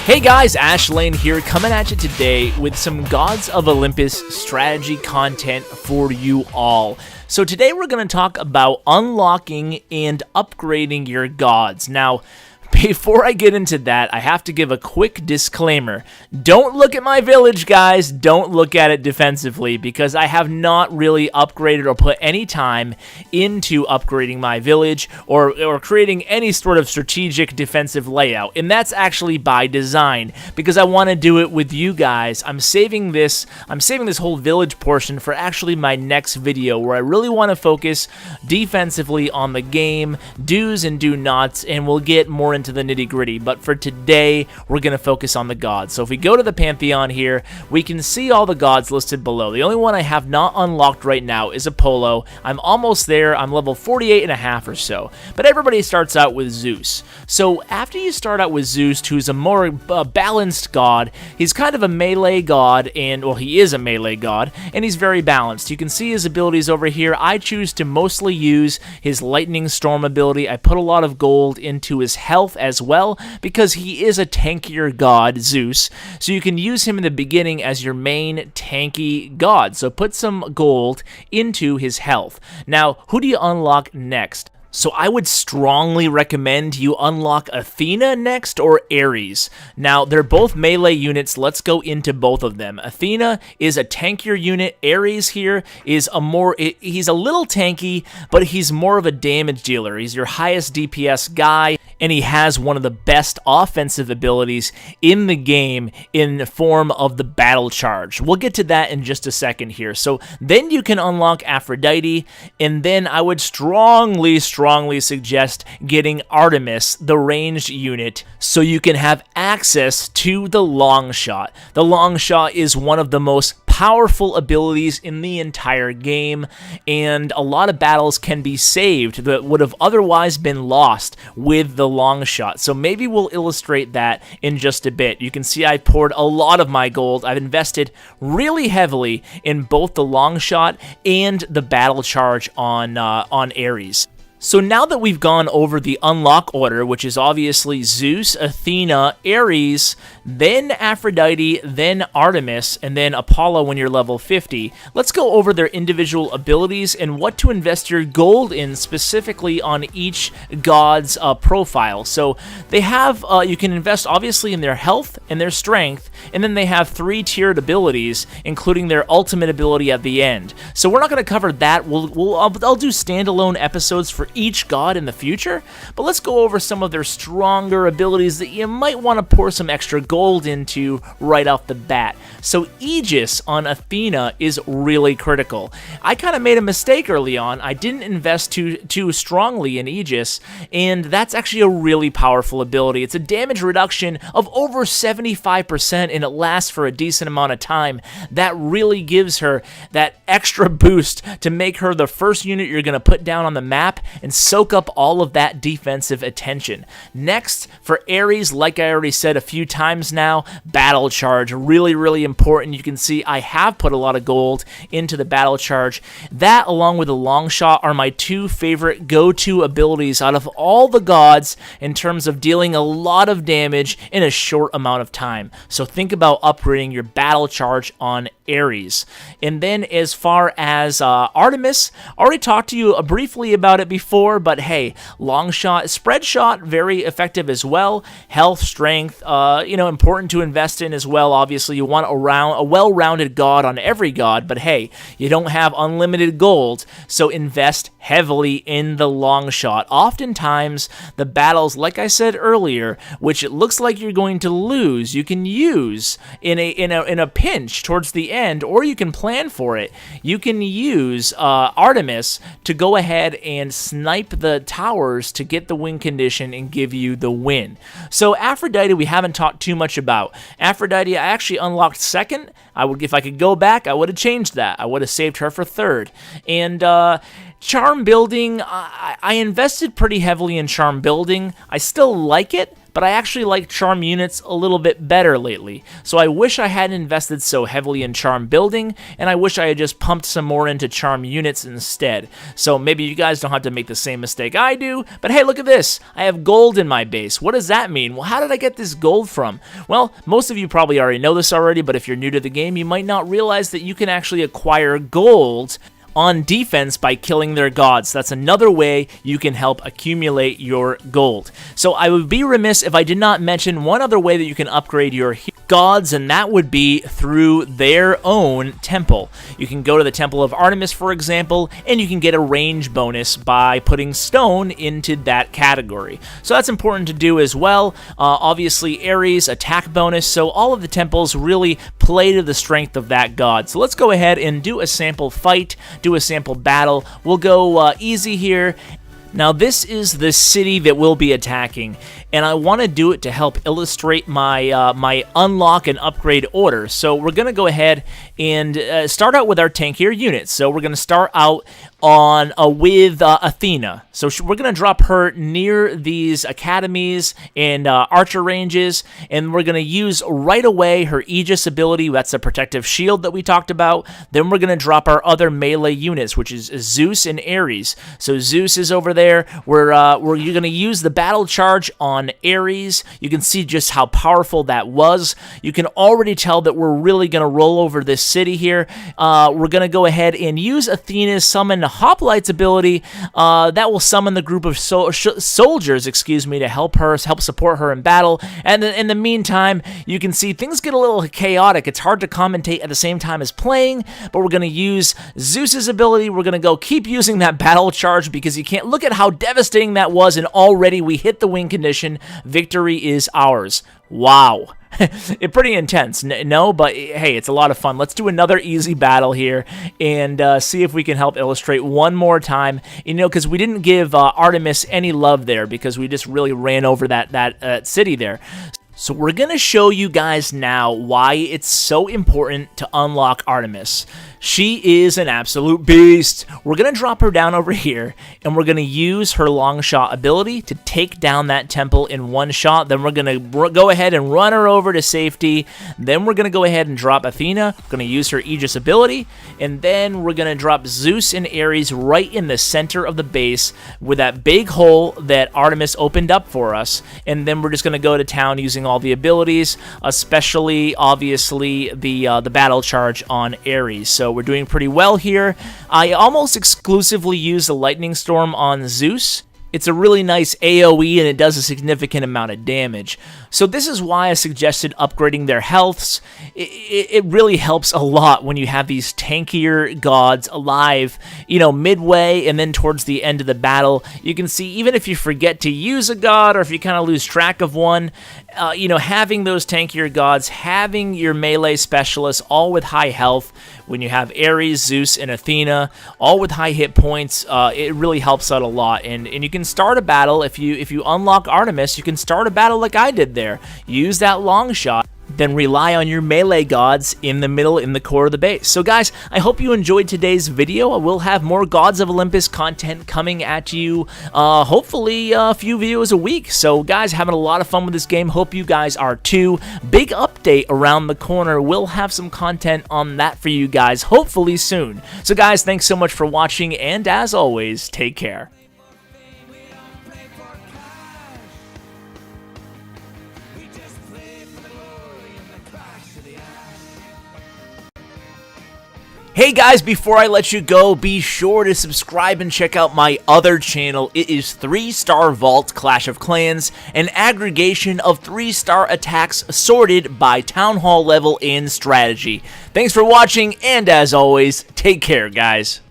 Hey guys, Ash Lane here, coming at you today with some Gods of Olympus strategy content for you all. So today we're going to talk about unlocking and upgrading your gods. Now, before I get into that, I have to give a quick disclaimer. Don't look at my village, guys. Don't look at it defensively, because I have not really upgraded or put any time into upgrading my village or creating any sort of strategic defensive layout. And that's actually by design, because I want to do it with you guys. I'm saving this whole village portion for actually my next video, where I really want to focus defensively on the game, do's and do nots, and we'll get more into the nitty-gritty. But for today, we're going to focus on the gods. So if we go to the Pantheon here, we can see all the gods listed below. The only one I have not unlocked right now is Apollo. I'm almost there. I'm level 48 and a half or so. But everybody starts out with Zeus. So after you start out with Zeus, who's a more balanced god, he's kind of a melee god, and well, he is a melee god, and he's very balanced. You can see his abilities over here. I choose to mostly use his Lightning Storm ability. I put a lot of gold into his health as well, because he is a tankier god, Zeus, so you can use him in the beginning as your main tanky god. So put some gold into his health. Now, who do you unlock next? So I would strongly recommend you unlock Athena next, or Ares. Now, they're both melee units. Let's go into both of them. Athena is a tankier unit. Ares here is he's a little tanky, but he's more of a damage dealer. He's your highest DPS guy, and he has one of the best offensive abilities in the game in the form of the battle charge. We'll get to that in just a second here. So then you can unlock Aphrodite, and then I would strongly suggest getting Artemis, the ranged unit, so you can have access to the long shot. The long shot is one of the most powerful abilities in the entire game, and a lot of battles can be saved that would have otherwise been lost with the long shot. So maybe we'll illustrate that in just a bit. You can see I poured a lot of my gold. I've invested really heavily in both the long shot and the battle charge on Ares. So now that we've gone over the unlock order, which is obviously Zeus, Athena, Ares, then Aphrodite, then Artemis, and then Apollo when you're level 50, let's go over their individual abilities and what to invest your gold in specifically on each god's profile. So they have, you can invest obviously in their health and their strength, and then they have 3-tiered abilities, including their ultimate ability at the end. So we're not going to cover that. I'll do standalone episodes for each god in the future, but let's go over some of their stronger abilities that you might want to pour some extra gold into right off the bat. So Aegis on Athena is really critical. I kind of made a mistake early on. I didn't invest too strongly in Aegis, and that's actually a really powerful ability. It's a damage reduction of over 75%, and it lasts for a decent amount of time. That really gives her that extra boost to make her the first unit you're going to put down on the map and soak up all of that defensive attention. Next, for Ares, like I already said a few times now, battle charge, really important. You can see I have put a lot of gold into the battle charge. That, along with the long shot, are my two favorite go-to abilities out of all the gods in terms of dealing a lot of damage in a short amount of time. So think about upgrading your battle charge on Ares. And then as far as Artemis, I already talked to you briefly about it before, but hey, long shot, spread shot, very effective as well. Health, strength, important to invest in as well. Obviously, you want a well-rounded god on every god, but hey, you don't have unlimited gold, so invest heavily in the long shot. Oftentimes, the battles, like I said earlier, which it looks like you're going to lose, you can use in a pinch towards the end, or you can plan for it. You can use Artemis to go ahead and snipe the towers to get the win condition and give you the win. So Aphrodite, we haven't talked too much about. Aphrodite, I actually unlocked second. If I could go back, I would have changed that. I would have saved her for third. And charm building, I invested pretty heavily in charm building. I still like it, but I actually like charm units a little bit better lately. So I wish I hadn't invested so heavily in charm building, and I wish I had just pumped some more into charm units instead. So maybe you guys don't have to make the same mistake I do, but hey, look at this. I have gold in my base. What does that mean? Well, how did I get this gold from? Well, most of you probably already know this already, but if you're new to the game, you might not realize that you can actually acquire gold on defense by killing their gods. That's another way you can help accumulate your gold. So I would be remiss if I did not mention one other way that you can upgrade your gods, and that would be through their own temple. You can go to the Temple of Artemis, for example, and you can get a range bonus by putting stone into that category. So that's important to do as well. Obviously, Ares, attack bonus, so all of the temples really play to the strength of that god. So let's go ahead and do a sample fight, do a sample battle. We'll go easy here. Now this is the city that we'll be attacking, and I want to do it to help illustrate my my unlock and upgrade order. So we're going to go ahead and start out with our tankier units. So we're going to start out on with Athena. So we're going to drop her near these academies and archer ranges, and we're going to use right away her Aegis ability. That's a protective shield that we talked about. Then we're going to drop our other melee units, which is Zeus and Ares. So Zeus is over there. You're going to use the battle charge on Ares. You can see just how powerful that was. You can already tell that we're really going to roll over this city here. We're going to go ahead and use Athena's summon Hoplite's ability. That will summon the group of soldiers, excuse me, to help support her in battle. And then in the meantime, you can see things get a little chaotic. It's hard to commentate at the same time as playing, but we're going to use Zeus's ability. We're going to keep using that battle charge because you can't look at how devastating that was, and already we hit the win condition. Victory is ours. Wow. It's pretty intense, no, but hey, it's a lot of fun. Let's do another easy battle here and see if we can help illustrate one more time, because we didn't give Artemis any love there because we just really ran over that city there. So we're going to show you guys now why it's so important to unlock Artemis. She is an absolute beast. We're going to drop her down over here, and we're going to use her long shot ability to take down that temple in one shot. Then we're going to go ahead and run her over to safety. Then we're going to go ahead and drop Athena. We're going to use her Aegis ability, and then we're going to drop Zeus and Ares right in the center of the base with that big hole that Artemis opened up for us. And then we're just going to go to town using all the abilities, especially, obviously, the battle charge on Ares. So we're doing pretty well here. I almost exclusively use the Lightning Storm on Zeus. It's a really nice AoE, and it does a significant amount of damage. So this is why I suggested upgrading their healths. It really helps a lot when you have these tankier gods alive, midway and then towards the end of the battle. You can see even if you forget to use a god or if you kind of lose track of one, having those tankier gods, having your melee specialists all with high health, when you have Ares, Zeus, and Athena, all with high hit points, it really helps out a lot. And you can start a battle, if you unlock Artemis, you can start a battle like I did there. Use that long shot, then rely on your melee gods in the middle, in the core of the base. So guys, I hope you enjoyed today's video. I will have more Gods of Olympus content coming at you, hopefully a few videos a week. So guys, having a lot of fun with this game. Hope you guys are too. Big update around the corner. We'll have some content on that for you guys, hopefully soon. So guys, thanks so much for watching, and as always, take care. Hey guys, before I let you go, be sure to subscribe and check out my other channel. It is 3-Star Vault Clash of Clans, an aggregation of 3-star attacks sorted by Town Hall level and strategy. Thanks for watching, and as always, take care, guys.